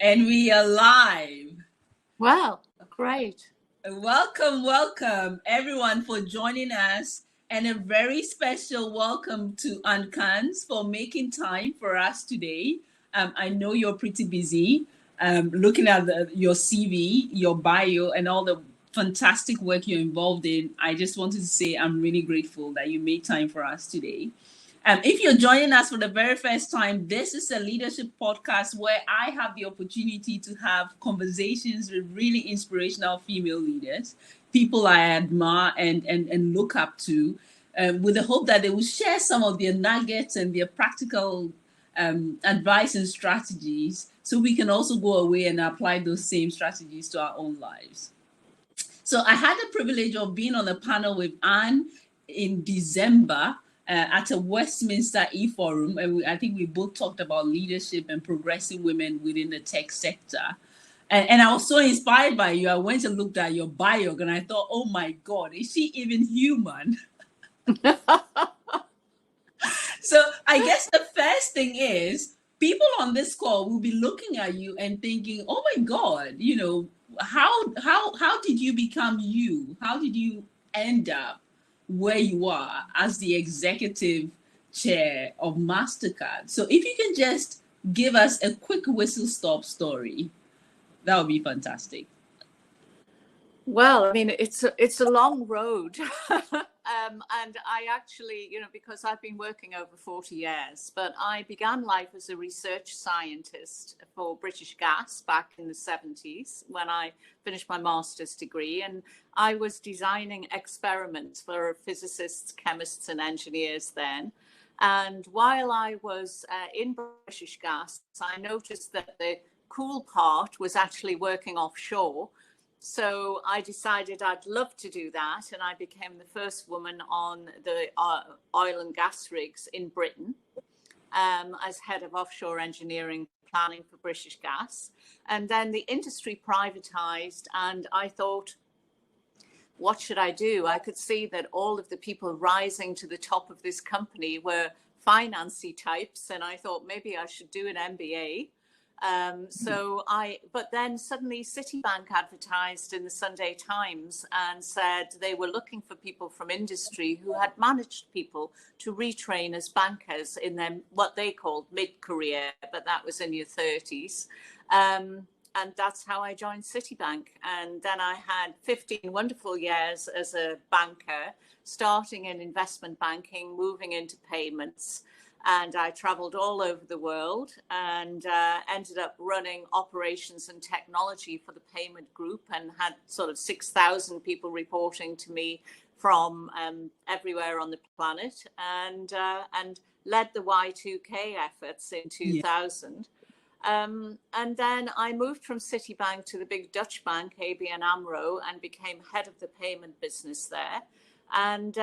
And we are live. Wow, great. Welcome everyone for joining us, and a very special welcome to Ann Cairns for making time for us today. I know you're pretty busy looking at your CV, your bio, and all the fantastic work you're involved in. I just wanted to say I'm really grateful that you made time for us today. If you're joining us for the very first time, this is a leadership podcast where I have the opportunity to have conversations with really inspirational female leaders, people I admire and look up to, with the hope that they will share some of their nuggets and their practical advice and strategies so we can also go away and apply those same strategies to our own lives. So I had the privilege of being on a panel with Ann in December at a Westminster e-forum, and I think we both talked about leadership and progressing women within the tech sector. And I was so inspired by you. I went and looked at your bio, and I thought, oh my God, is she even human? So I guess the first thing is, people on this call will be looking at you and thinking, oh my God, how did you become you? How did you end up where you are as the executive chair of Mastercard? So if you can just give us a quick whistle-stop story, that would be fantastic. Well, I mean, it's a long road. And I actually, because I've been working over 40 years, but I began life as a research scientist for British Gas back in the 70s when I finished my master's degree. And I was designing experiments for physicists, chemists, and engineers then. And while I was in British Gas, I noticed that the cool part was actually working offshore. So I decided I'd love to do that, and I became the first woman on the oil and gas rigs in Britain as head of offshore engineering planning for British Gas. And then the industry privatized, and I thought, what should I do? I could see that all of the people rising to the top of this company were financy types, and I thought maybe I should do an MBA. But then suddenly Citibank advertised in the Sunday Times and said they were looking for people from industry who had managed people to retrain as bankers in their, what they called mid-career, but that was in your 30s. And that's how I joined Citibank. And then I had 15 wonderful years as a banker, starting in investment banking, moving into payments. And I traveled all over the world and ended up running operations and technology for the payment group and had sort of 6,000 people reporting to me from everywhere on the planet, and led the Y2K efforts in 2000. Yeah. And then I moved from Citibank to the big Dutch bank, ABNAMRO, and became head of the payment business there. And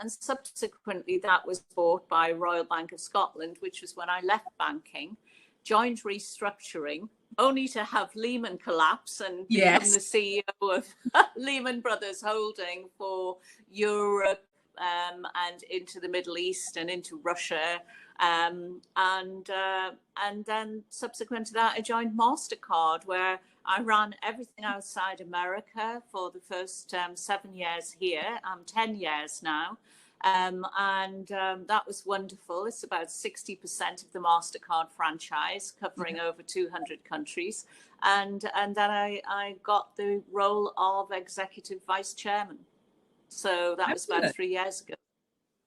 subsequently, that was bought by Royal Bank of Scotland, which was when I left banking, joined restructuring, only to have Lehman collapse and become the CEO of Lehman Brothers Holding for Europe and into the Middle East and into Russia. And then subsequent to that, I joined Mastercard, where I ran everything outside America for the first 7 years here. I'm 10 years now. That was wonderful. It's about 60% of the Mastercard franchise, covering over 200 countries. And then I got the role of executive vice chairman. So that was about 3 years ago.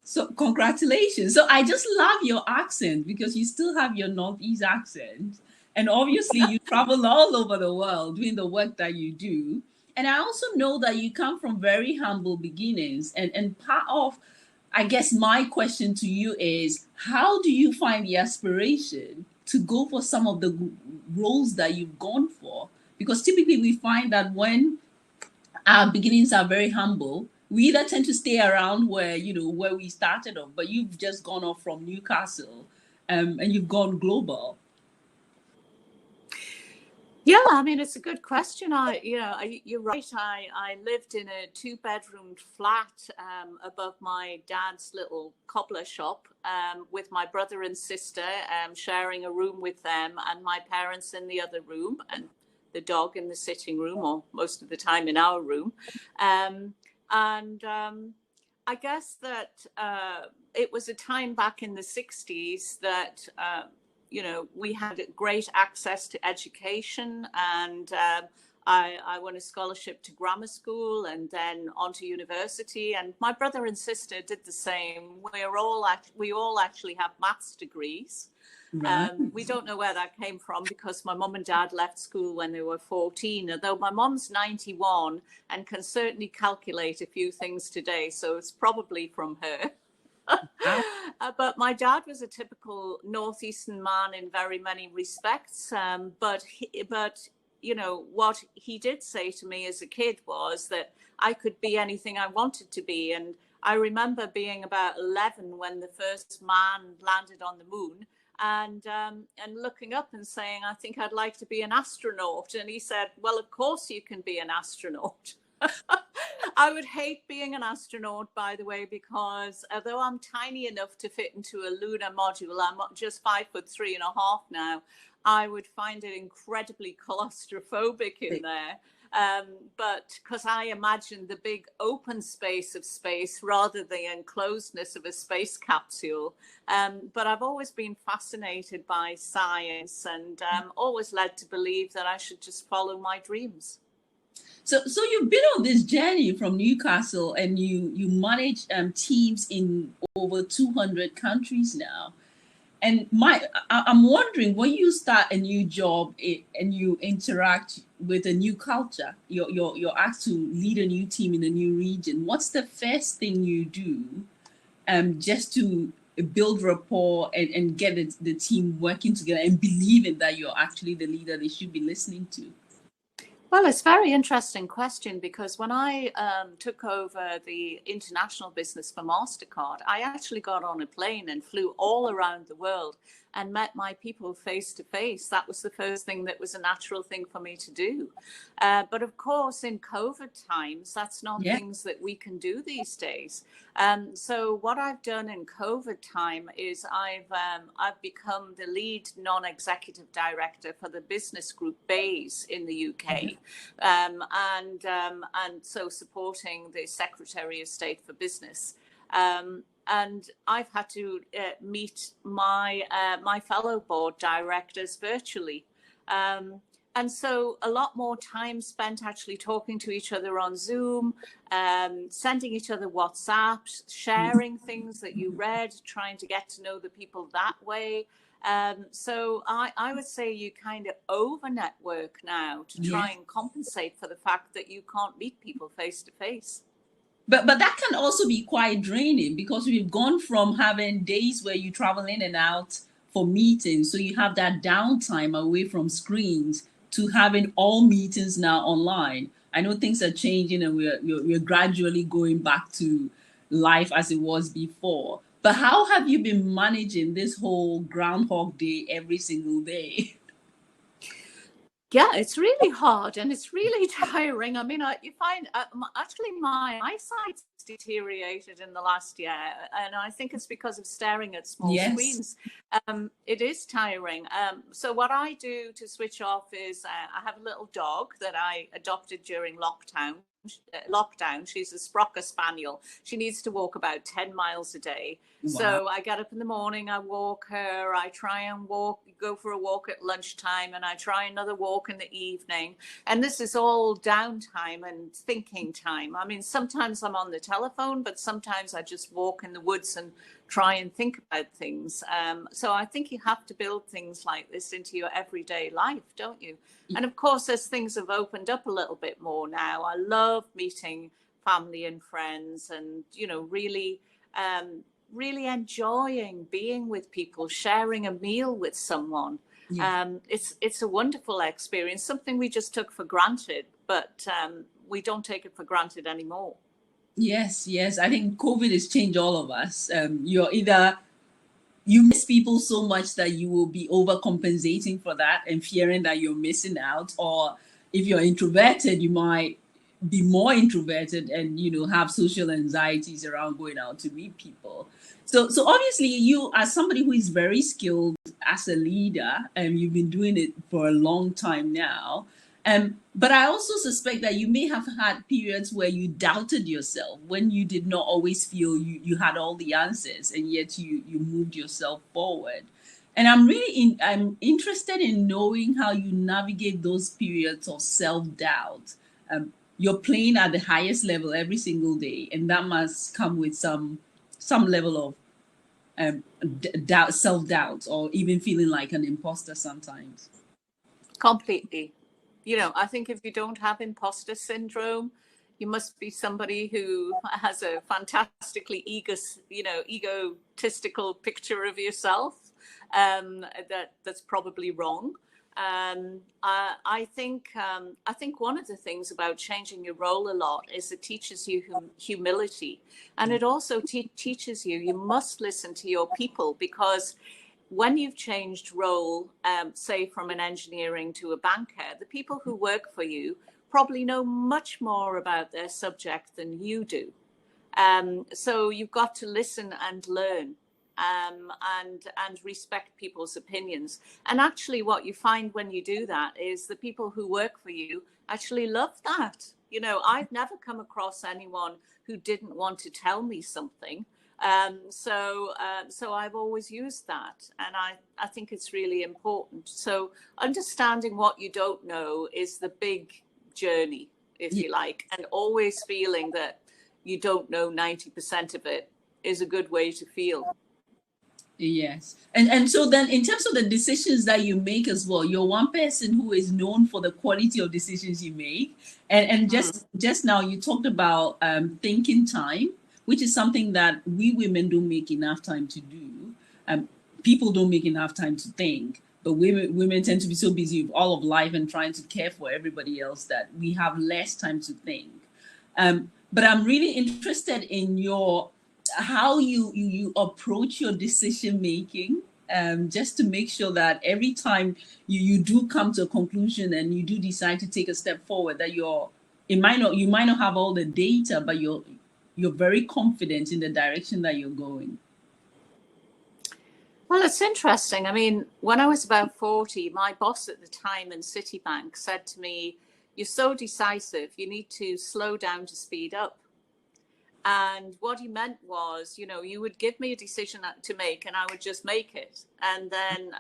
So congratulations. So I just love your accent because you still have your Northeast accent. And obviously you travel all over the world doing the work that you do. And I also know that you come from very humble beginnings. And part of, I guess, my question to you is, how do you find the aspiration to go for some of the roles that you've gone for? Because typically we find that when our beginnings are very humble, we either tend to stay around where we started off, but you've just gone off from Newcastle and you've gone global. Yeah, I mean, it's a good question. You're right. I lived in a 2-bedroom flat above my dad's little cobbler shop with my brother and sister sharing a room with them, and my parents in the other room, and the dog in the sitting room, or most of the time in our room. And I guess that it was a time back in the 60s that we had great access to education, and I won a scholarship to grammar school and then on to university. And my brother and sister did the same. We all actually have maths degrees. Right. We don't know where that came from because my mum and dad left school when they were 14, although my mum's 91 and can certainly calculate a few things today. So it's probably from her. But my dad was a typical Northeastern man in very many respects. But what he did say to me as a kid was that I could be anything I wanted to be. And I remember being about 11 when the first man landed on the moon, and looking up and saying, I think I'd like to be an astronaut. And he said, well, of course you can be an astronaut. I would hate being an astronaut, by the way, because although I'm tiny enough to fit into a lunar module, I'm just 5'3.5" now, I would find it incredibly claustrophobic in there. But because I imagine the big open space of space rather than the enclosedness of a space capsule. But I've always been fascinated by science, and always led to believe that I should just follow my dreams. So you've been on this journey from Newcastle, and you manage teams in over 200 countries now. And I'm wondering, when you start a new job and you interact with a new culture, you're asked to lead a new team in a new region. What's the first thing you do just to build rapport and get the team working together and believing that you're actually the leader they should be listening to? Well, it's a very interesting question, because when I took over the international business for Mastercard, I actually got on a plane and flew all around the world and met my people face to face. That was the first thing that was a natural thing for me to do. But of course, in COVID times, that's not things that we can do these days. So what I've done in COVID time is I've become the lead non-executive director for the business group BAYS in the UK, and so supporting the Secretary of State for Business. And I've had to meet my fellow board directors virtually. And so a lot more time spent actually talking to each other on Zoom, sending each other WhatsApps, sharing things that you read, trying to get to know the people that way. So I would say you kind of over network now to try and compensate for the fact that you can't meet people face to face. But that can also be quite draining, because we've gone from having days where you travel in and out for meetings, so you have that downtime away from screens, to having all meetings now online. I know things are changing, and we're gradually going back to life as it was before. But how have you been managing this whole Groundhog Day every single day? Yeah, it's really hard and it's really tiring. I mean, you find actually my eyesight's deteriorated in the last year, and I think it's because of staring at small screens. It is tiring. So what I do to switch off is I have a little dog that I adopted during lockdown. She's a Sprocker Spaniel. She needs to walk about 10 miles a day. Wow. So I get up in the morning, I walk her, I try and go for a walk at lunchtime, and I try another walk in the evening. And this is all downtime and thinking time. I mean, sometimes I'm on the telephone, but sometimes I just walk in the woods and try and think about things. So I think you have to build things like this into your everyday life, don't you? And of course, as things have opened up a little bit more now, I love meeting family and friends, and, really enjoying being with people, sharing a meal with someone. It's a wonderful experience, something we just took for granted, but we don't take it for granted anymore. Yes. I think COVID has changed all of us. You're either you miss people so much that you will be overcompensating for that and fearing that you're missing out. Or if you're introverted, you might be more introverted and have social anxieties around going out to meet people. So obviously you, as somebody who is very skilled as a leader, and you've been doing it for a long time now, but I also suspect that you may have had periods where you doubted yourself, when you did not always feel you had all the answers, and yet you moved yourself forward. And I'm interested in knowing how you navigate those periods of self-doubt. You're playing at the highest level every single day, and that must come with some level of doubt, self-doubt, or even feeling like an imposter sometimes. Completely. I think if you don't have imposter syndrome, you must be somebody who has a fantastically egotistical picture of yourself. That's probably wrong. I think one of the things about changing your role a lot is it teaches you humility, and it also teaches you must listen to your people, because when you've changed role, say from an engineering to a banker, the people who work for you probably know much more about their subject than you do. So you've got to listen and learn, and respect people's opinions. And actually what you find when you do that is the people who work for you actually love that. I've never come across anyone who didn't want to tell me something. So I've always used that, and I think it's really important. So understanding what you don't know is the big journey, if you like, and always feeling that you don't know 90% of it is a good way to feel. Yes. And so then, in terms of the decisions that you make as well, you're one person who is known for the quality of decisions you make. And just now you talked about thinking time, which is something that we women don't make enough time to do. People don't make enough time to think, but women tend to be so busy with all of life and trying to care for everybody else that we have less time to think. But I'm really interested in how you approach your decision making, just to make sure that every time you do come to a conclusion and you do decide to take a step forward, that you might not have all the data, but you're very confident in the direction that you're going. Well, it's interesting. I mean, when I was about 40, my boss at the time in Citibank said to me, "You're so decisive, you need to slow down to speed up." And what he meant was, you would give me a decision to make and I would just make it. And then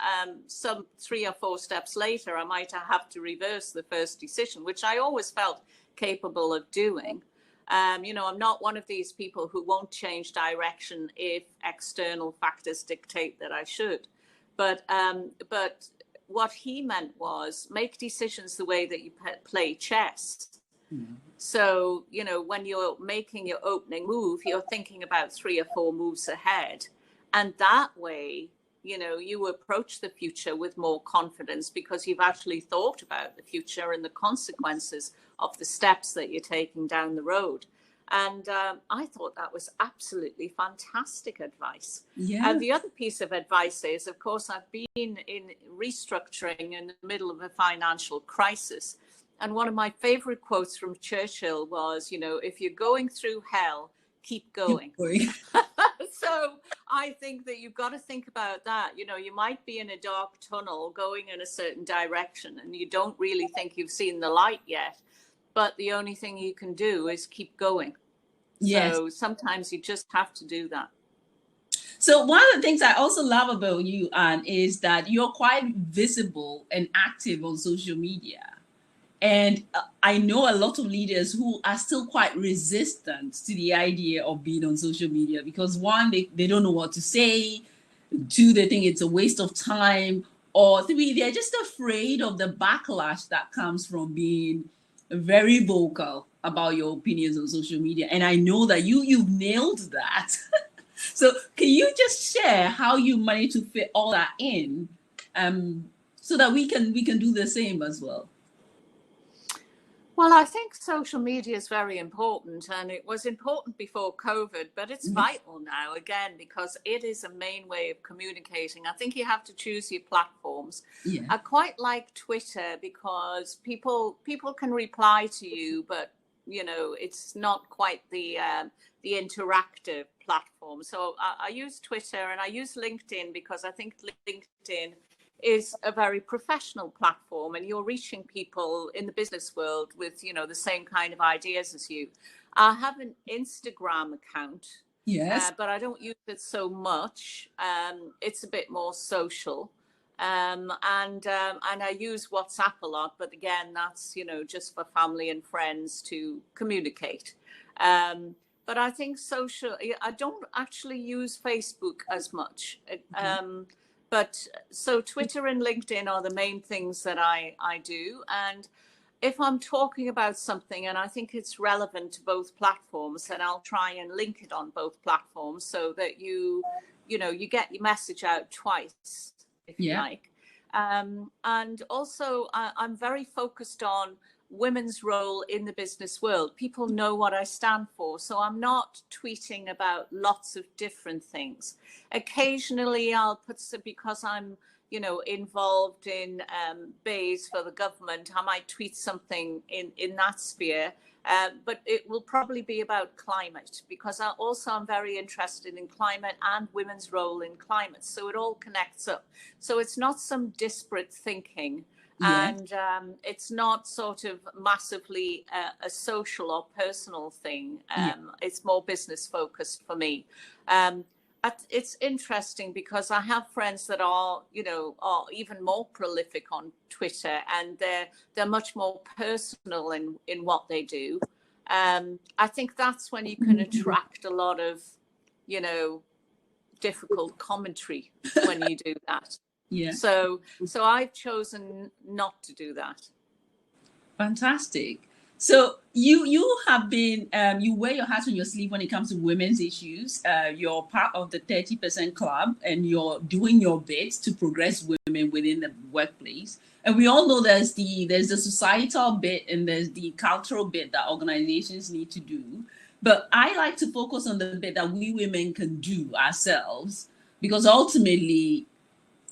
some 3 or 4 steps later, I might have to reverse the first decision, which I always felt capable of doing. I'm not one of these people who won't change direction if external factors dictate that I should. But what he meant was make decisions the way that you play chess. Mm-hmm. So, when you're making your opening move, you're thinking about 3 or 4 moves ahead. And that way, you approach the future with more confidence because you've actually thought about the future and the consequences of the steps that you're taking down the road. And I thought that was absolutely fantastic advice. Yeah. And the other piece of advice is, of course, I've been in restructuring in the middle of a financial crisis. And one of my favorite quotes from Churchill was, if you're going through hell, keep going. So I think that you've got to think about that. You might be in a dark tunnel going in a certain direction and you don't really think you've seen the light yet. But the only thing you can do is keep going. Yes. So sometimes you just have to do that. So one of the things I also love about you, Ann, is that you're quite visible and active on social media. And I know a lot of leaders who are still quite resistant to the idea of being on social media because 1, they don't know what to say. 2, they think it's a waste of time. Or 3, they're just afraid of the backlash that comes from being very vocal about your opinions on social media. And I know that you've nailed that. So can you just share how you manage to fit all that in, so that we can do the same as well? Well, I think social media is very important, and it was important before COVID, but it's vital now again because it is a main way of communicating. I think you have to choose your platforms. Yeah. I quite like Twitter because people can reply to you, but it's not quite the interactive platform. So I use Twitter and I use LinkedIn because I think LinkedIn is a very professional platform and you're reaching people in the business world with the same kind of ideas as you. I have an Instagram account, Yes. but I don't use it so much. It's a bit more social, and I use WhatsApp a lot, but again that's just for family and friends to communicate. But I think I don't actually use Facebook as much. But so Twitter and LinkedIn are the main things that I do. And if I'm talking about something and I think it's relevant to both platforms, then I'll try and link it on both platforms so that you get your message out twice, if you like. And also I'm very focused on women's role in the business world. People know what I stand for. So I'm not tweeting about lots of different things. Occasionally I'll put some, because I'm, involved in bays for the government, I might tweet something in that sphere. But it will probably be about climate because I'm very interested in climate and women's role in climate. So it all connects up. So it's not some disparate thinking. And it's not sort of massively a social or personal thing. It's more business focused for me. It's interesting because I have friends that are even more prolific on Twitter, and they're much more personal in what they do. I think that's when you can attract a lot of difficult commentary when you do that. Yeah. So I've chosen not to do that. Fantastic. So you have been you wear your hat on your sleeve when it comes to women's issues. You're part of the 30% club, and you're doing your bit to progress women within the workplace. And we all know there's the societal bit and there's the cultural bit that organizations need to do. But I like to focus on the bit that we women can do ourselves, because ultimately,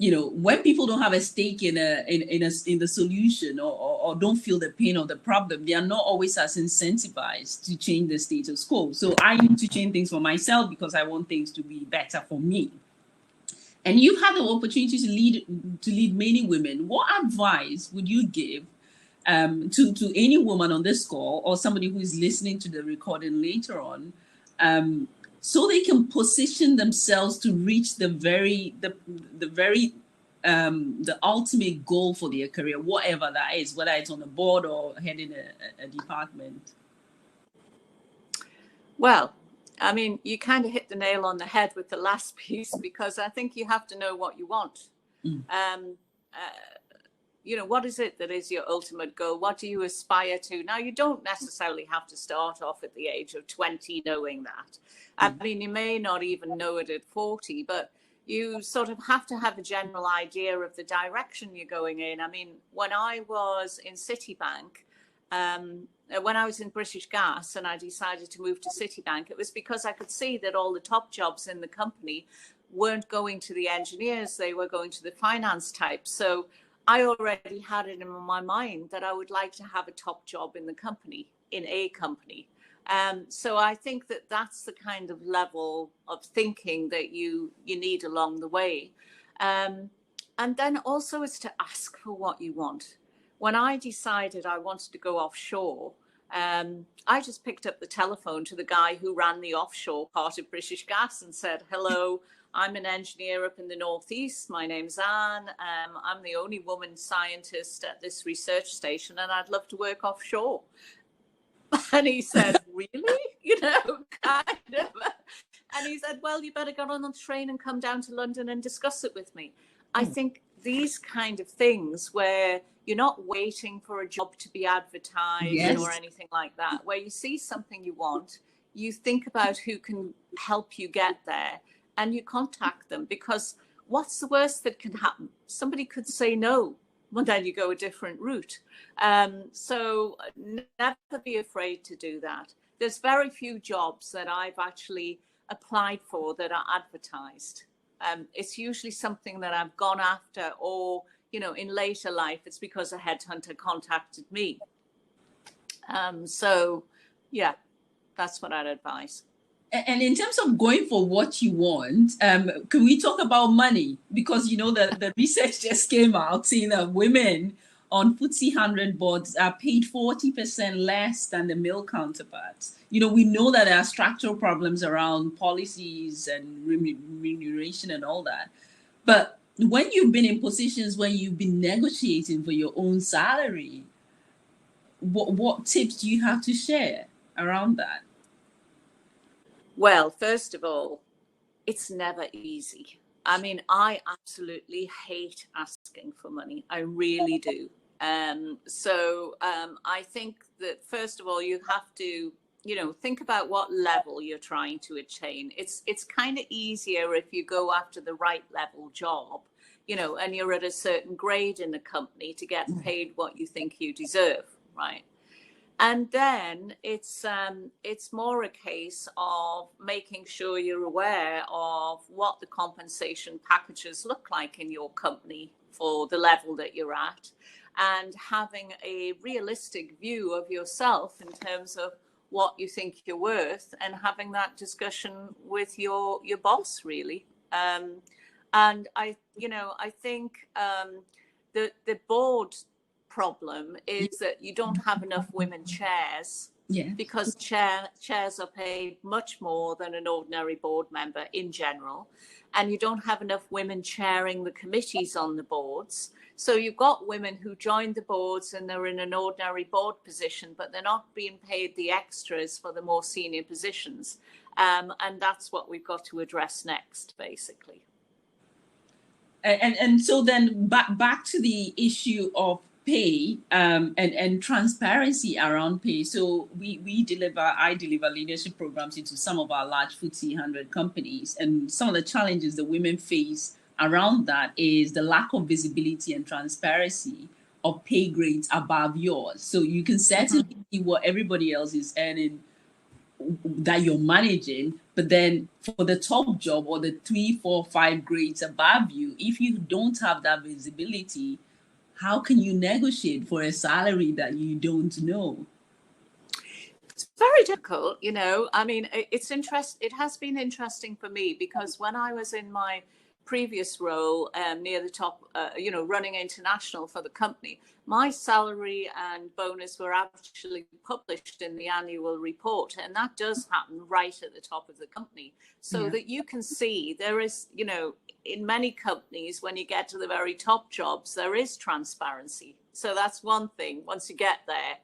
when people don't have a stake in the solution, or don't feel the pain of the problem, they are not always as incentivized to change the status quo. So I need to change things for myself because I want things to be better for me. And you've had the opportunity to lead many women. What advice would you give to any woman on this call, or somebody who is listening to the recording later on, so they can position themselves to reach the ultimate goal for their career, whatever that is, whether it's on a board or heading a department? Well, I mean, you kind of hit the nail on the head with the last piece, because I think you have to know what you want. What is it that is your ultimate goal? What do you aspire to? Now, you don't necessarily have to start off at the age of 20 knowing that. I mean, you may not even know it at 40, but you sort of have to have a general idea of the direction you're going in. I mean, when I was in Citibank, when I was in British Gas and I decided to move to Citibank, it was because I could see that all the top jobs in the company weren't going to the engineers, they were going to the finance types. So I already had it in my mind that I would like to have a top job in the company, in a company. So I think that that's the kind of level of thinking that you need along the way. And then also is to ask for what you want. When I decided I wanted to go offshore, I just picked up the telephone to the guy who ran the offshore part of British Gas and said, hello, I'm an engineer up in the Northeast. My name's Anne. I'm the only woman scientist at this research station, and I'd love to work offshore. And he said, really? Kind of. And he said, well, you better get on the train and come down to London and discuss it with me. I think these kind of things where you're not waiting for a job to be advertised or anything like that, where you see something you want, you think about who can help you get there, and you contact them, because what's the worst that can happen? Somebody could say no. well, then you go a different route. So never be afraid to do that. There's very few jobs that I've actually applied for that are advertised. It's usually something that I've gone after, or, in later life, it's because a headhunter contacted me. So, yeah, that's what I'd advise. And in terms of going for what you want, can we talk about money? Because, the research just came out saying that women on FTSE 100 boards are paid 40% less than the male counterparts. We know that there are structural problems around policies and remuneration and all that. But when you've been in positions when you've been negotiating for your own salary, what tips do you have to share around that? Well, first of all, it's never easy. I mean, I absolutely hate asking for money. I really do. So I think that, first of all, you have to, think about what level you're trying to attain. It's kind of easier if you go after the right level job, and you're at a certain grade in the company to get paid what you think you deserve, right? And then it's more a case of making sure you're aware of what the compensation packages look like in your company for the level that you're at, and having a realistic view of yourself in terms of what you think you're worth, and having that discussion with your boss, really. And I think the board problem is that you don't have enough women chairs, because chairs are paid much more than an ordinary board member in general, and you don't have enough women chairing the committees on the boards. So you've got women who joined the boards and they're in an ordinary board position, but they're not being paid the extras for the more senior positions, and that's what we've got to address next, basically. And so then back to the issue of pay, and transparency around pay. So I deliver leadership programs into some of our large FTSE 100 companies, and some of the challenges that women face around that is the lack of visibility and transparency of pay grades above yours. So you can certainly see what everybody else is earning that you're managing, but then for the top job or the 3, 4, 5 grades above you, if you don't have that visibility, how can you negotiate for a salary that you don't know? It's very difficult, I mean, it has been interesting for me, because when I was in my previous role, near the top, running international for the company, my salary and bonus were actually published in the annual report, and that does happen right at the top of the company, so that you can see there is, in many companies, when you get to the very top jobs, there is transparency. So that's one thing. Once you get there,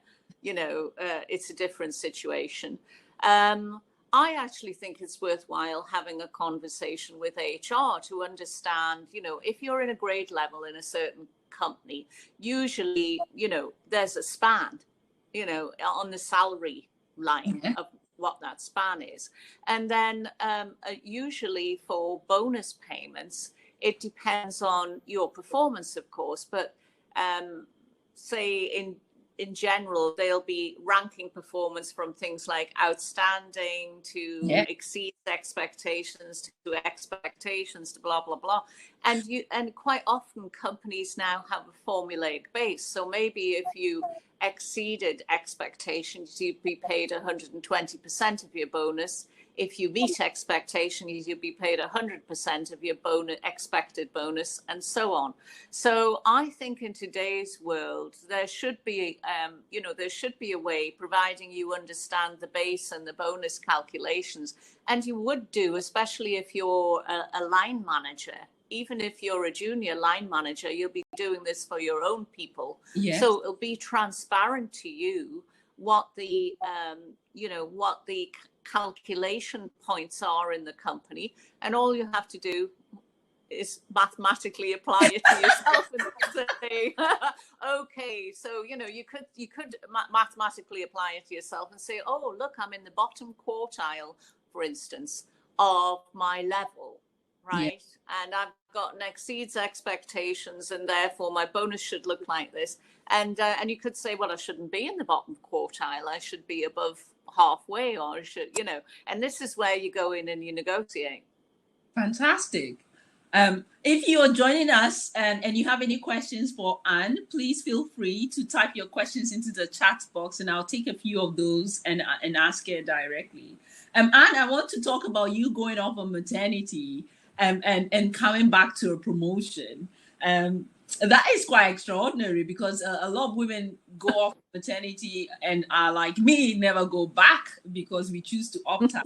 it's a different situation. I actually think it's worthwhile having a conversation with HR to understand, if you're in a grade level in a certain company, usually, there's a span, on the salary line of what that span is. And then usually for bonus payments, it depends on your performance, of course, but say in general, they'll be ranking performance from things like outstanding to exceed expectations to expectations to blah, blah, blah. And quite often companies now have a formulaic base. So maybe if you exceeded expectations, you'd be paid 120% of your bonus. If you meet expectations, you'll be paid 100% of your expected bonus, and so on. So I think in today's world, there should be, there should be a way, providing you understand the base and the bonus calculations, and you would do, especially if you're a line manager. Even if you're a junior line manager, you'll be doing this for your own people. Yes. So it'll be transparent to you what the, what the calculation points are in the company, and all you have to do is mathematically apply it to yourself and say, okay, so you could mathematically apply it to yourself and say, oh, look, I'm in the bottom quartile, for instance, of my level, right? And I've gotten exceeds expectations, and therefore my bonus should look like this. And you could say, well, I shouldn't be in the bottom quartile. I should be above halfway, or I should, you know. And this is where you go in and you negotiate. Fantastic. If you're joining us and you have any questions for Anne, please feel free to type your questions into the chat box, and I'll take a few of those and ask her directly. Anne, I want to talk about you going off on maternity and coming back to a promotion. That is quite extraordinary, because a lot of women go off maternity and are like me, never go back because we choose to opt out.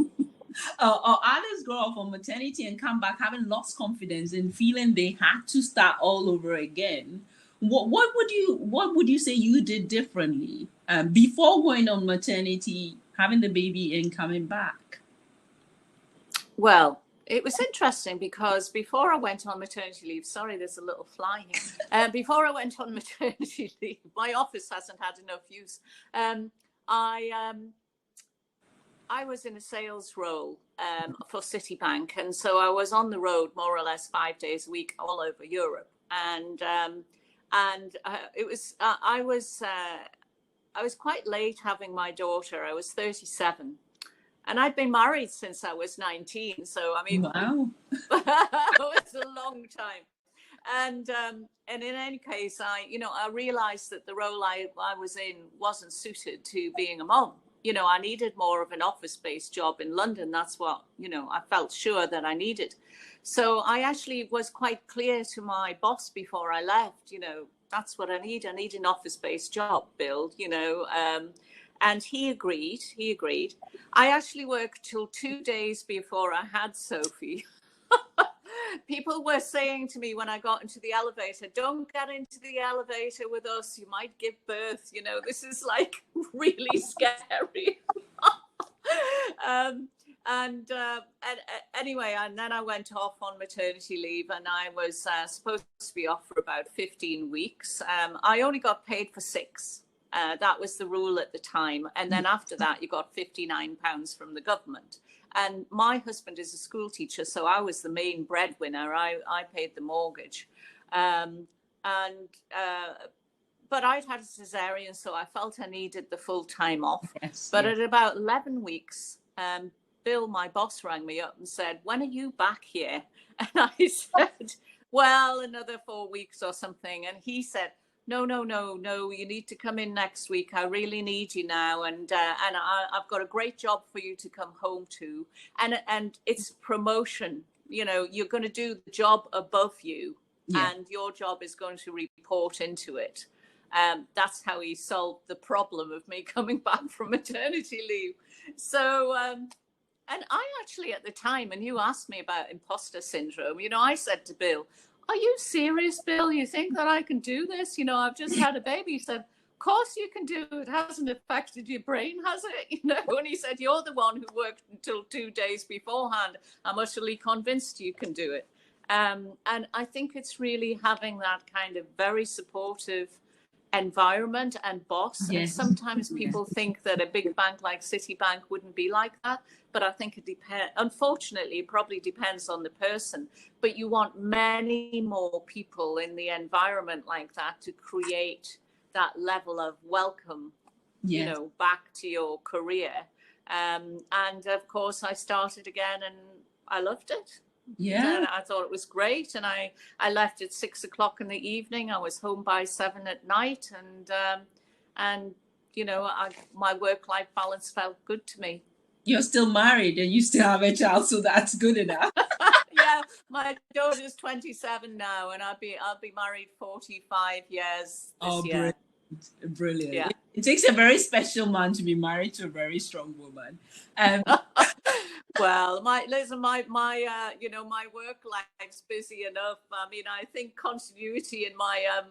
Or others go off on maternity and come back having lost confidence and feeling they had to start all over again. What would you say you did differently before going on maternity, having the baby, and coming back? Well, it was interesting because before I went on maternity leave, sorry, there's a little fly here. Before I went on maternity leave, my office hasn't had enough use. I was in a sales role for Citibank, and so I was on the road more or less 5 days a week all over Europe. And it was I was quite late having my daughter. I was 37, and I'd been married since I was 19. So I mean, wow, it was a long time. And in any case, I realized that the role I was in wasn't suited to being a mom. You know, I needed more of an office-based job in London. That's what, I felt sure that I needed. So I actually was quite clear to my boss before I left, that's what I need. I need an office-based job, Bill, and he agreed. I actually worked till 2 days before I had Sophie. People were saying to me when I got into the elevator, don't get into the elevator with us. You might give birth. This is like really scary. Anyway, and then I went off on maternity leave, and I was supposed to be off for about 15 weeks. I only got paid for 6. That was the rule at the time. And then after that, you got £59 from the government. And my husband is a school teacher, so I was the main breadwinner. I paid the mortgage. But I'd had a cesarean, so I felt I needed the full time off. At about 11 weeks, Bill, my boss, rang me up and said, when are you back here? And I said, well, another 4 weeks or something. And he said, no, you need to come in next week. I really need you now. And I've got a great job for you to come home to. And it's promotion. You're going to do the job above you, and your job is going to report into it. That's how he solved the problem of me coming back from maternity leave. So, and I actually at the time, and you asked me about imposter syndrome, I said to Bill, are you serious, Bill? You think that I can do this? I've just had a baby. He said, of course you can do it. It hasn't affected your brain, has it? And he said, you're the one who worked until 2 days beforehand. I'm utterly convinced you can do it. And I think it's really having that kind of very supportive environment and boss. Yes. And sometimes people think that a big bank like Citibank wouldn't be like that. But I think it depends. Unfortunately, it probably depends on the person. But you want many more people in the environment like that to create that level of welcome, back to your career. And of course, I started again, and I loved it. Yeah, and I thought it was great. And I left at 6 o'clock in the evening. I was home by 7 at night, and my work-life balance felt good to me. You're still married and you still have a child, so that's good enough. Yeah, my daughter's 27 now, and I'll be married 45 years this year. Brilliant. Yeah. It takes a very special man to be married to a very strong woman. Well, my work life's busy enough. I mean, I think continuity in my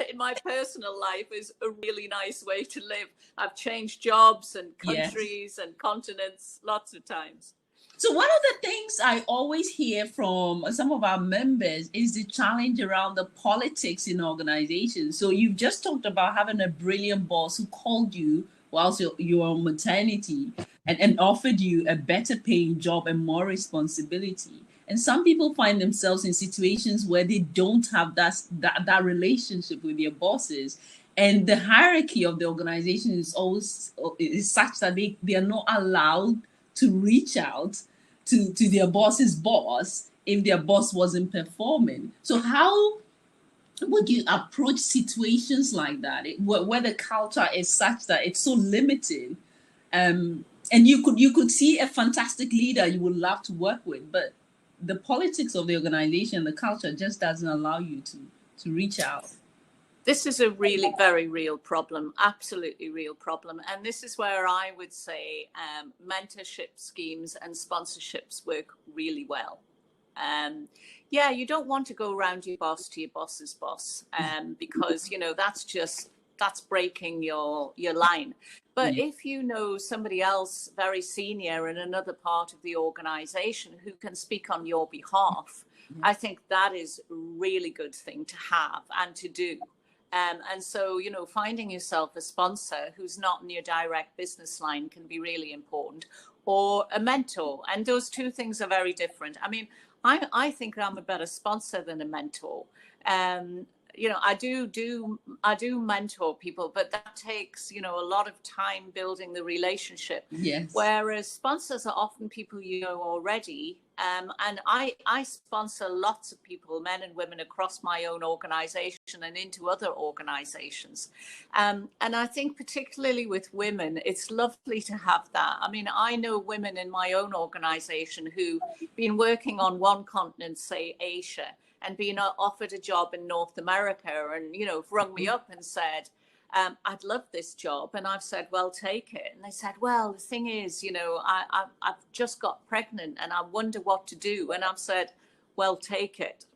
in my personal life is a really nice way to live. I've changed jobs and countries and continents lots of times. So one of the things I always hear from some of our members is the challenge around the politics in organizations. So you've just talked about having a brilliant boss who called you whilst you're on maternity and offered you a better paying job and more responsibility. And some people find themselves in situations where they don't have that relationship with their bosses. And the hierarchy of the organization is always is such that they are not allowed to reach out to their boss's boss if their boss wasn't performing. So how would you approach situations like that, where the culture is such that it's so limited, and you could see a fantastic leader you would love to work with, but the politics of the organization, the culture, just doesn't allow you to reach out? This is a really very real problem, absolutely real problem. And this is where I would say mentorship schemes and sponsorships work really well. Yeah, you don't want to go around your boss to your boss's boss, because, that's breaking your line. But if you know somebody else very senior in another part of the organization who can speak on your behalf, I think that is a really good thing to have and to do. And so, finding yourself a sponsor who's not in your direct business line can be really important, or a mentor. And those two things are very different. I mean, I think I'm a better sponsor than a mentor. I do mentor people, but that takes, a lot of time building the relationship. Yes. Whereas sponsors are often people you know already. And I sponsor lots of people, men and women, across my own organization and into other organizations. And I think particularly with women, it's lovely to have that. I mean, I know women in my own organization who've been working on one continent, say Asia, and been offered a job in North America, and, rung me up and said, I'd love this job. And I've said, well, take it. And they said, well, the thing is, I've just got pregnant and I wonder what to do. And I've said, well, take it.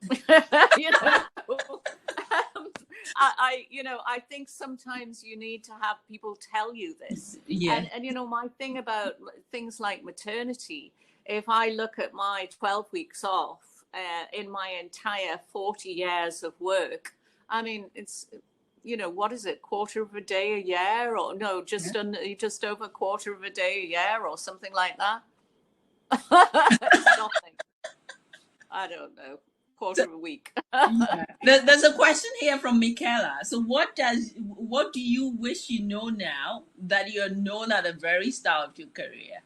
I think sometimes you need to have people tell you this. Yeah. And my thing about things like maternity, if I look at my 12 weeks off, in my entire 40 years of work, I mean, it's, what is it, quarter of a day a year, or no, just over a quarter of a day a year, or something like that. Nothing. I don't know. Quarter of a week. Yeah. There's a question here from Michaela. So what do you wish you know now that you're known at the very start of your career?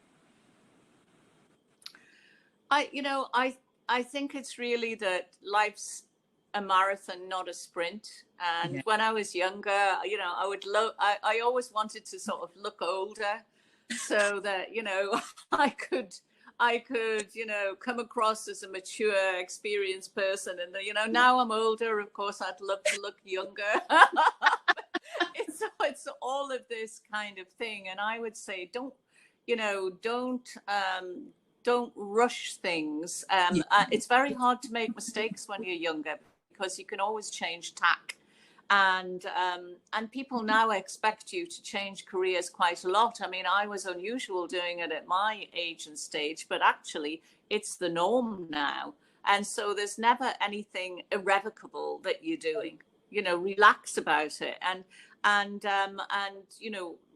I think it's really that life's a marathon, not a sprint. And when I was younger, I always wanted to sort of look older, so that, I could, come across as a mature, experienced person. And, now I'm older, of course, I'd love to look younger. It's all of this kind of thing. And I would say, don't rush things. It's very hard to make mistakes when you're younger, because you can always change tack. And people now expect you to change careers quite a lot. I mean, I was unusual doing it at my age and stage, but actually it's the norm now. And so there's never anything irrevocable that you're doing. Relax about it and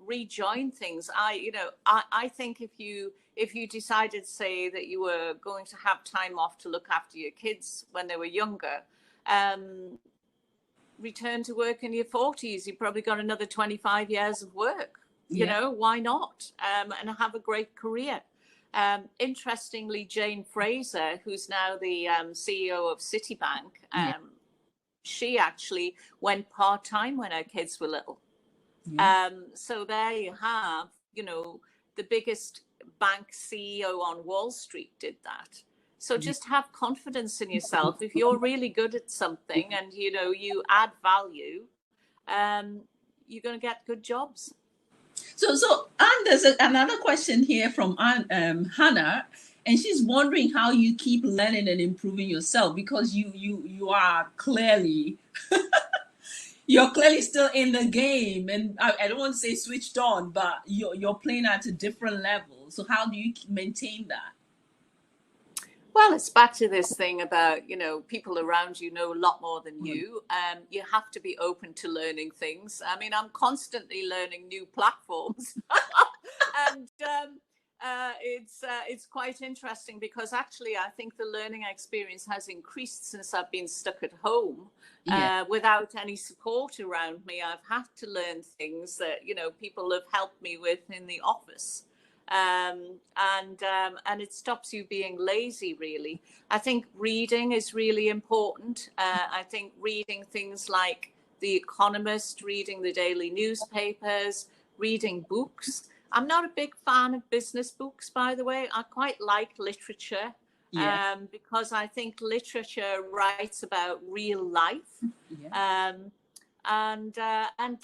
rejoin things. I think if you decided, say, that you were going to have time off to look after your kids when they were younger, return to work in your 40s, you probably got another 25 years of work. Why not? And have a great career. Interestingly, Jane Fraser, who's now the CEO of Citibank, she actually went part-time when her kids were little. So there you have, the biggest bank CEO on Wall Street did that. So just have confidence in yourself. If you're really good at something and, you add value, you're going to get good jobs. So Anne, there's another question here from Hannah, and she's wondering how you keep learning and improving yourself, because you are clearly you're clearly still in the game, and I don't want to say switched on, but you're playing at a different level. So how do you maintain that? Well, it's back to this thing about, people around you know a lot more than you. You have to be open to learning things. I mean, I'm constantly learning new platforms. it's quite interesting because actually I think the learning experience has increased since I've been stuck at home. Without any support around me. I've had to learn things that, you know, people have helped me with in the office. And it stops you being lazy, really. I think reading is really important. I think reading things like The Economist, reading the daily newspapers, reading books. I'm not a big fan of business books, by the way. I quite like literature. Because I think literature writes about real life, and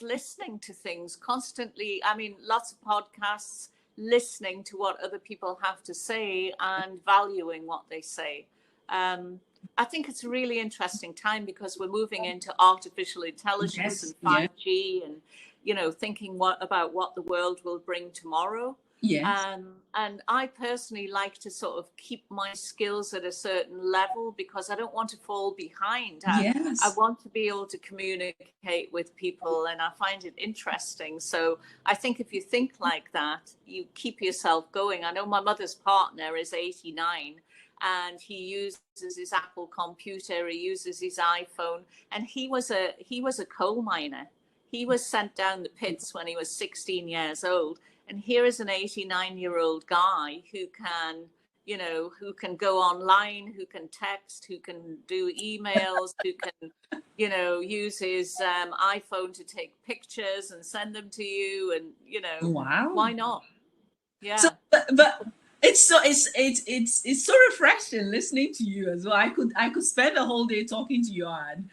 listening to things constantly. I mean, lots of podcasts, listening to what other people have to say and valuing what they say. I think it's a really interesting time because we're moving into artificial intelligence and 5G, and you know, thinking about what the world will bring tomorrow. And I personally like to sort of keep my skills at a certain level because I don't want to fall behind. I want to be able to communicate with people, and I find it interesting. So I think if you think like that, you keep yourself going. I know my mother's partner is 89 and he uses his Apple computer, he uses his iPhone, and he was a coal miner. He was sent down the pits when he was 16 years old. And here is an 89-year-old guy who can, you know, who can go online, who can text, who can do emails, who can, you know, use his iPhone to take pictures and send them to you. And, you know, why not? Yeah. So, but it's so refreshing listening to you as well. I could spend the whole day talking to you, Ann.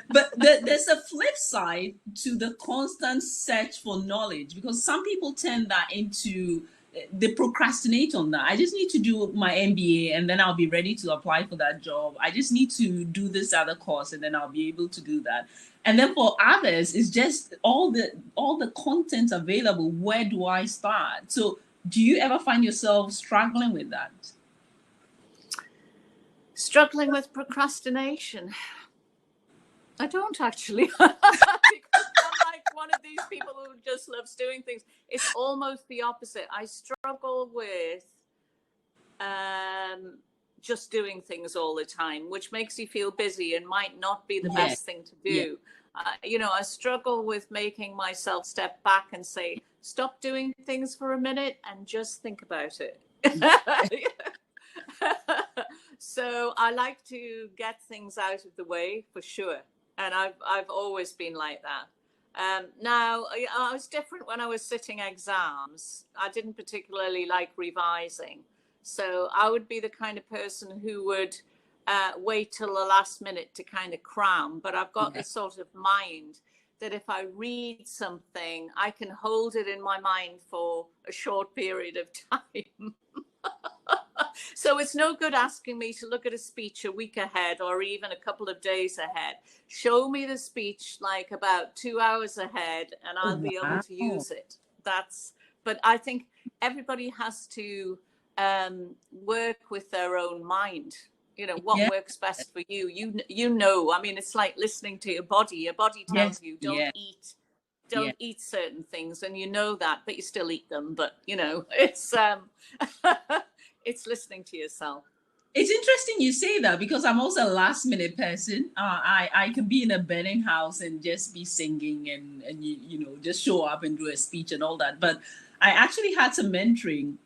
But there's a flip side to the constant search for knowledge, because some people turn that into, they procrastinate on that. I just need to do my MBA and then I'll be ready to apply for that job. I just need to do this other course and then I'll be able to do that. And then for others, it's just all the content available. Where do I start? So do you ever find yourself struggling with that? Struggling with procrastination? I don't actually. Because I'm like one of these people who just loves doing things. It's almost the opposite. I struggle with just doing things all the time, which makes you feel busy and might not be the best thing to do. You know, I struggle with making myself step back and say, stop doing things for a minute and just think about it. So I like to get things out of the way for sure. And I've always been like that. Now, I was different when I was sitting exams. I didn't particularly like revising. So I would be the kind of person who would wait till the last minute to kind of cram. But I've got this sort of mind that if I read something, I can hold it in my mind for a short period of time. So it's no good asking me to look at a speech a week ahead or even a couple of days ahead. Show me the speech like about 2 hours ahead and I'll be able to use it. But I think everybody has to work with their own mind. You know, what works best for you. You know, I mean, it's like listening to your body. Your body tells you don't eat certain things, and you know that, but you still eat them. But you know, it's it's listening to yourself. It's interesting you say that because I'm also a last minute person. I can be in a burning house and just be singing and you know, just show up and do a speech and all that. But I actually had some mentoring.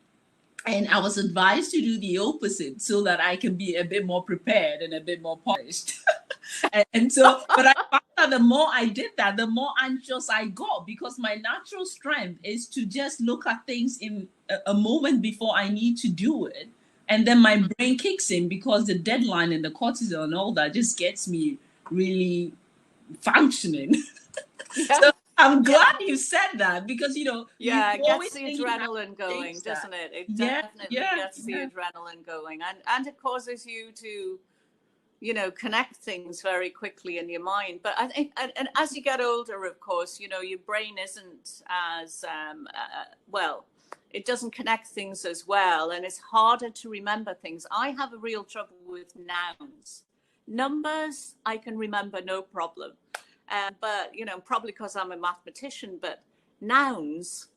And I was advised to do the opposite so that I can be a bit more prepared and a bit more polished. and so, but I found that the more I did that, the more anxious I got, because my natural strength is to just look at things in a moment before I need to do it. And then my brain kicks in because the deadline and the cortisol and all that just gets me really functioning. So I'm glad you said that because, you know, it gets the adrenaline going, doesn't it? It definitely gets the adrenaline going. And it causes you to, you know, connect things very quickly in your mind. But I think, and as you get older, of course, you know, your brain isn't as, well, it doesn't connect things as well. And it's harder to remember things. I have a real trouble with nouns. Numbers, I can remember no problem. But, you know, probably because I'm a mathematician, but nouns,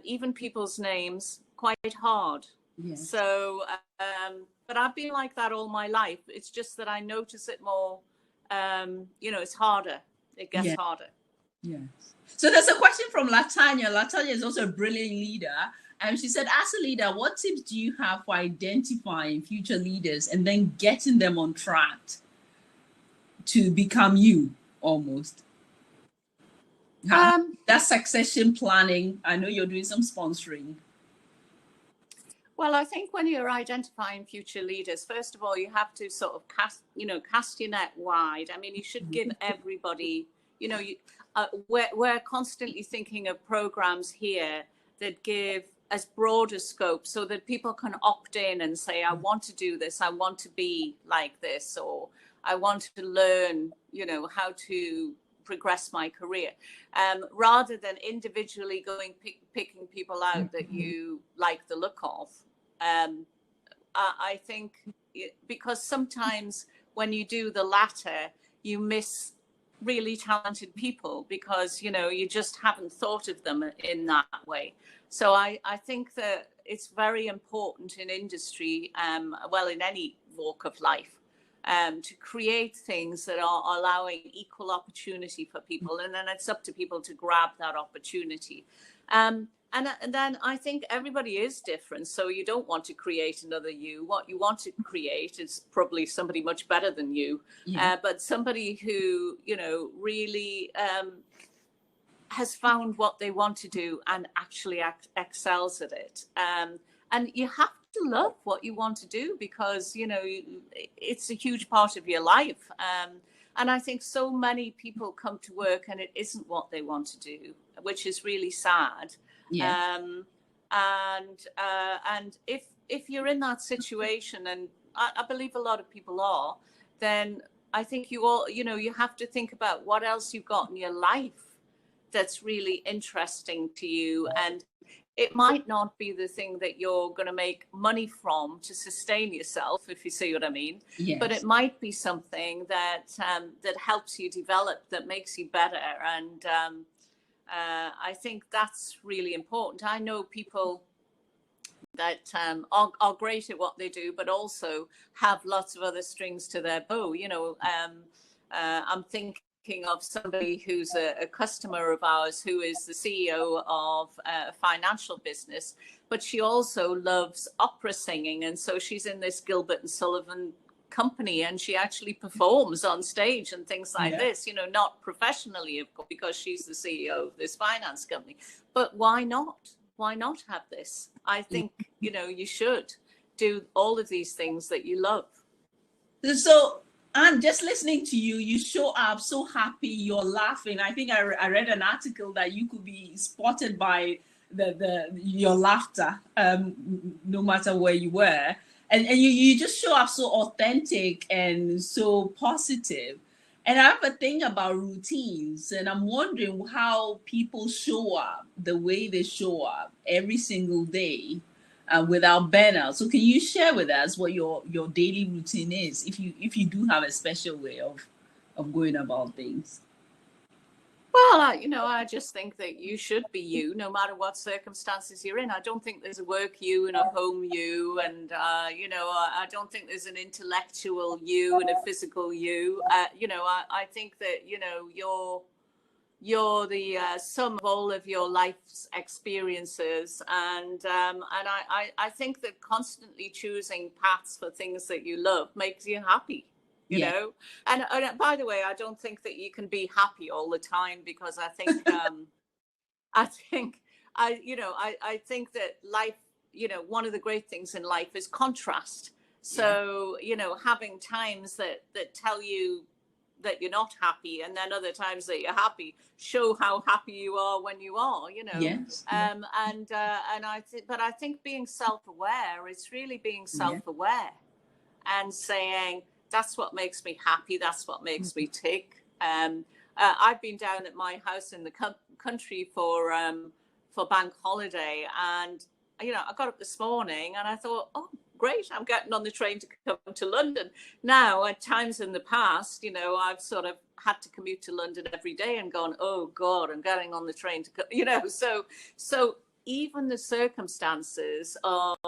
even people's names, quite hard. Yes. So, but I've been like that all my life. It's just that I notice it more. It's harder. It gets harder. Yes. So there's a question from Latanya. Latanya is also a brilliant leader. And she said, as a leader, what tips do you have for identifying future leaders and then getting them on track to become you almost? That succession planning. I know you're doing some sponsoring. Well, I think when you're identifying future leaders, first of all, you have to sort of cast your net wide. I mean, you should give everybody, we're constantly thinking of programs here that give as broad a scope so that people can opt in and say, I want to do this, I want to be like this, or I want to learn, how to progress my career, rather than individually picking people out that you like the look of. I think because sometimes when you do the latter, you miss really talented people because, you just haven't thought of them in that way. So I think that it's very important in industry, in any walk of life, to create things that are allowing equal opportunity for people. And then it's up to people to grab that opportunity. And then I think everybody is different. So you don't want to create another you. What you want to create is probably somebody much better than you, but somebody who, really has found what they want to do and actually excels at it. And you have to love what you want to do because, it's a huge part of your life. And I think so many people come to work and it isn't what they want to do, which is really sad. Yeah. And if you're in that situation, and I believe a lot of people are, then I think you have to think about what else you've got in your life that's really interesting to you. And it might not be the thing that you're going to make money from to sustain yourself, if you see what I mean. Yes. But it might be something that that helps you develop, that makes you better. And I think that's really important. I know people that are great at what they do, but also have lots of other strings to their bow. I'm thinking of somebody who's a customer of ours who is the CEO of a financial business, but she also loves opera singing. And so she's in this Gilbert and Sullivan company and she actually performs on stage and things like this, not professionally, of course, because she's the CEO of this finance company. But why not? Why not have this? I think, you should do all of these things that you love. So, and just listening to you, you show up so happy, you're laughing. I think I read an article that you could be spotted by your laughter, no matter where you were. And you just show up so authentic and so positive. And I have a thing about routines, and I'm wondering how people show up the way they show up every single day without burnout. So can you share with us what your daily routine is, if you do have a special way of going about things? Well, I just think that you should be you, no matter what circumstances you're in. I don't think there's a work you and a home you, and I don't think there's an intellectual you and a physical you. I think that you're the sum of all of your life's experiences, and I think that constantly choosing paths for things that you love makes you happy. You know, and by the way, I don't think that you can be happy all the time, because I think I think that life, one of the great things in life is contrast. So having times that tell you that you're not happy, and then other times that you're happy, show how happy you are when you are. Yes. And I think being self-aware is really being self-aware and saying, that's what makes me happy. That's what makes me tick. I've been down at my house in the country for bank holiday, and I got up this morning and I thought, oh, great, I'm getting on the train to come to London. Now, at times in the past, I've sort of had to commute to London every day and gone, oh God, I'm getting on the train to come. So even the circumstances of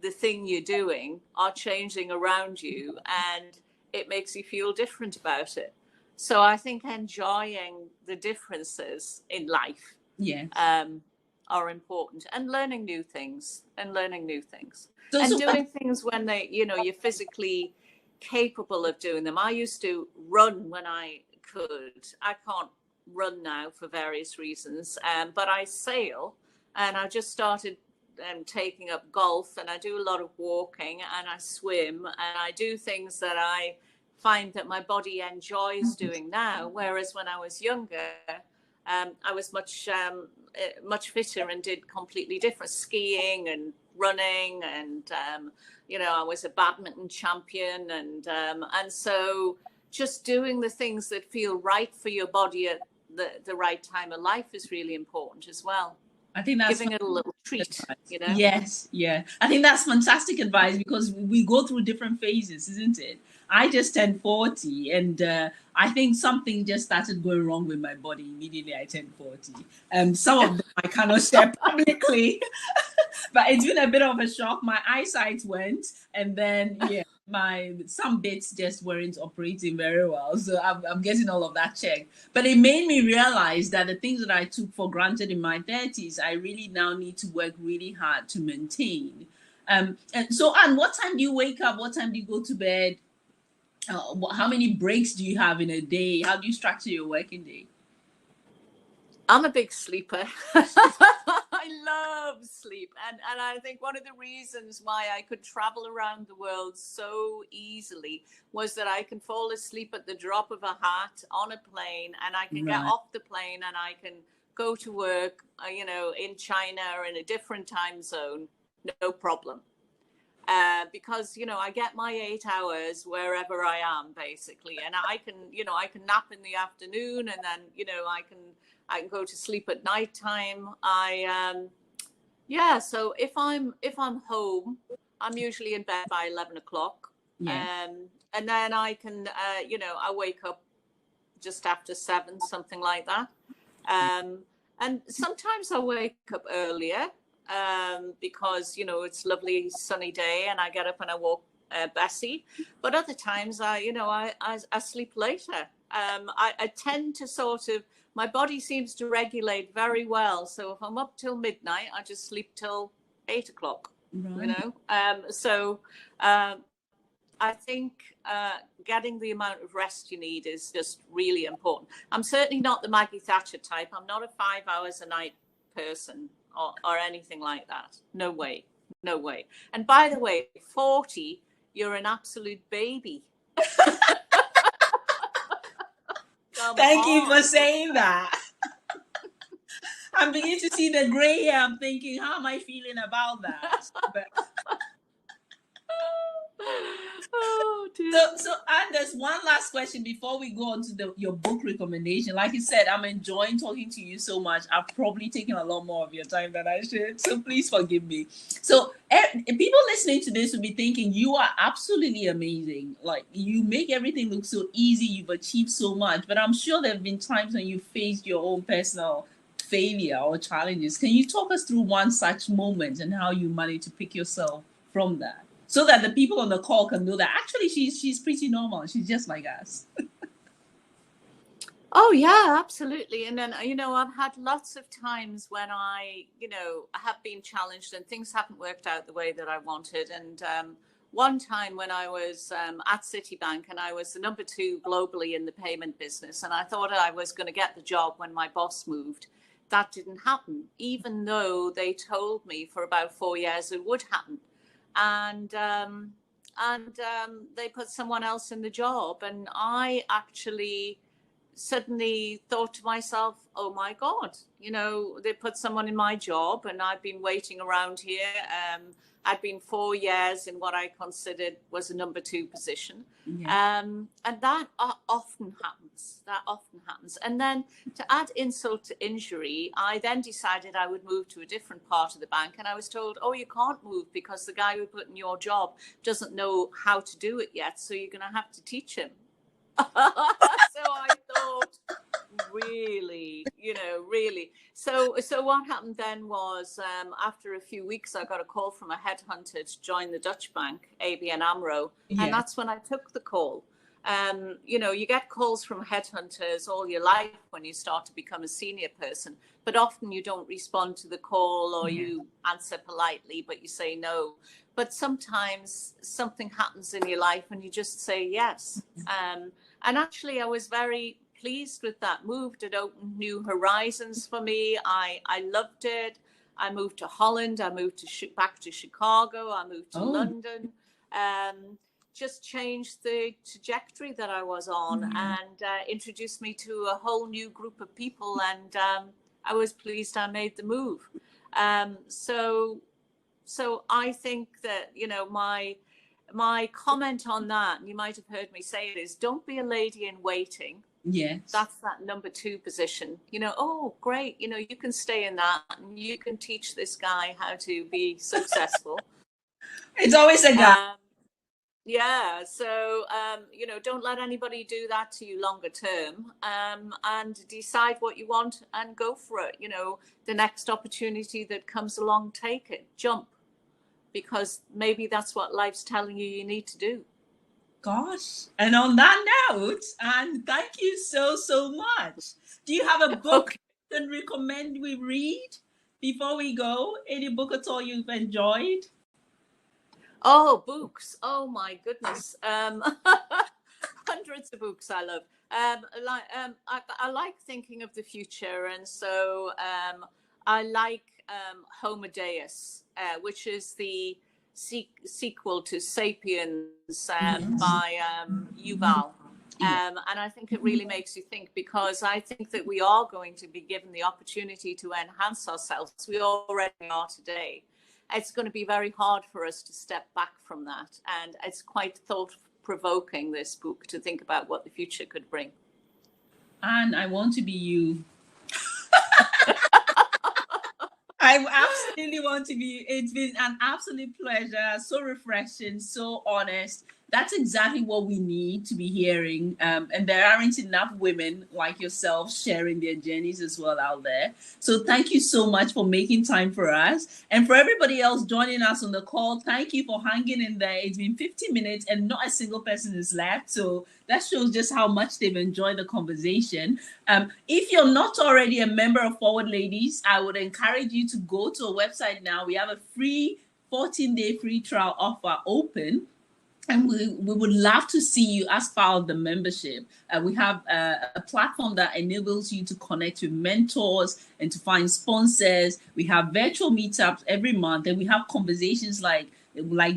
the thing you're doing are changing around you, and it makes you feel different about it. So I think enjoying the differences in life are important, and learning new things and doing things when you're physically capable of doing them. I used to run when I could. I can't run now for various reasons, but I sail, and I just started taking up golf, and I do a lot of walking, and I swim, and I do things that I find that my body enjoys doing now, whereas when I was younger, I was much fitter and did completely different skiing and running, and I was a badminton champion, and so just doing the things that feel right for your body at the right time of life is really important as well. I think that's giving it a little treat, Yes, yeah. I think that's fantastic advice, because we go through different phases, isn't it? I just turned 40, and I think something just started going wrong with my body immediately I turned 40. Some of them I cannot share publicly, but it's been a bit of a shock. My eyesight went, and then some bits just weren't operating very well. So I'm getting all of that checked. But it made me realize that the things that I took for granted in my 30s, I really now need to work really hard to maintain. And so, Anne, what time do you wake up? What time do you go to bed? How many breaks do you have in a day? How do you structure your working day? I'm a big sleeper. I love sleep. And I think one of the reasons why I could travel around the world so easily was that I can fall asleep at the drop of a hat on a plane, and I can get off the plane and I can go to work, in China or in a different time zone, no problem. Because, I get my 8 hours wherever I am, basically. And I can nap in the afternoon, and then, I can go to sleep at nighttime. So if I'm home, I'm usually in bed by 11 o'clock. Yeah. And then I can, I wake up just after 7, something like that. And sometimes I wake up earlier, because, it's a lovely sunny day and I get up and I walk Bessie. But other times I sleep later. I tend to my body seems to regulate very well. So if I'm up till midnight, I just sleep till 8 o'clock, So I think getting the amount of rest you need is just really important. I'm certainly not the Maggie Thatcher type. I'm not a 5 hours a night person or anything like that. No way. And by the way, 40, you're an absolute baby. Thank you for saying that. I'm beginning to see the gray hair. I'm thinking, how am I feeling about that? Oh, dear. So Anne, there's one last question before we go on to your book recommendation. Like you said, I'm enjoying talking to you so much. I've probably taken a lot more of your time than I should, so please forgive me. So people listening to this will be thinking, you are absolutely amazing. Like, you make everything look so easy. You've achieved so much. But I'm sure there have been times when you faced your own personal failure or challenges. Can you talk us through one such moment and how you managed to pick yourself from that, so that the people on the call can know that actually she's pretty normal. She's just like us. Oh, yeah, absolutely. And then, I've had lots of times when I have been challenged and things haven't worked out the way that I wanted. And one time when I was at Citibank, and I was the number 2 globally in the payment business, and I thought I was going to get the job when my boss moved. That didn't happen, even though they told me for about 4 years it would happen. And they put someone else in the job, and I actually suddenly thought to myself, oh my God, they put someone in my job, and I've been waiting around here. I'd been 4 years in what I considered was a number 2 position. Yeah. And that often happens. And then to add insult to injury, I then decided I would move to a different part of the bank. And I was told, oh, you can't move because the guy who put in your job doesn't know how to do it yet. So you're going to have to teach him. So I thought, really. So So what happened then was, after a few weeks, I got a call from a headhunter to join the Dutch bank, ABNAMRO, and that's when I took the call. You get calls from headhunters all your life when you start to become a senior person, but often you don't respond to the call, or you answer politely, but you say no. But sometimes something happens in your life and you just say yes. And actually, I was very pleased with that move. It opened new horizons for me. I loved it. I moved to Holland. I moved back to Chicago. I moved to London. Just changed the trajectory that I was on, and introduced me to a whole new group of people. And I was pleased I made the move. So I think that, my comment on that, and you might have heard me say it, is don't be a lady in waiting. Yes. That's that number 2 position. Oh, great. You can stay in that and you can teach this guy how to be successful. It's always a guy. So, don't let anybody do that to you longer term, and decide what you want and go for it. The next opportunity that comes along, take it, jump, because maybe that's what life's telling you need to do. Gosh. And on that note, and thank you so much. Do you have a book you can recommend we read before we go? Any book at all you've enjoyed? Oh, books. Oh my goodness. Hundreds of books I love. I like thinking of the future, and so I like Homo Deus, which is the sequel to Sapiens by Yuval. And I think it really makes you think, because I think that we are going to be given the opportunity to enhance ourselves. We already are today. It's going to be very hard for us to step back from that. And it's quite thought-provoking, this book, to think about what the future could bring. And I want to be you. I absolutely want to be. It's been an absolute pleasure. So refreshing, so honest. That's exactly what we need to be hearing. And there aren't enough women like yourself sharing their journeys as well out there. So thank you so much for making time for us. And for everybody else joining us on the call, thank you for hanging in there. It's been 50 minutes and not a single person is left. So that shows just how much they've enjoyed the conversation. If you're not already a member of Forward Ladies, I would encourage you to go to a website now. We have a free 14-day free trial offer open. And we would love to see you as part of the membership. We have a platform that enables you to connect with mentors and to find sponsors. We have virtual meetups every month, and we have conversations like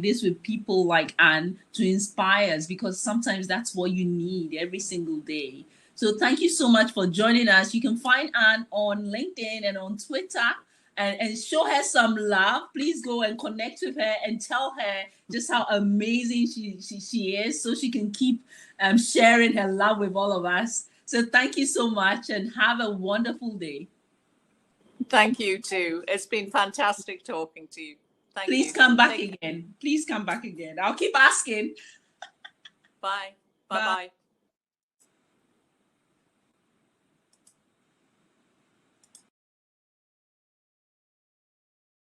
this with people like Ann to inspire us, because sometimes that's what you need every single day. So thank you so much for joining us. You can find Ann on LinkedIn and on Twitter. And show her some love. Please go and connect with her and tell her just how amazing she is, so she can keep sharing her love with all of us. So thank you so much, and have a wonderful day. Thank you too. It's been fantastic talking to you. Thank you. Please come back again. Please come back again. I'll keep asking. Bye. Bye-bye.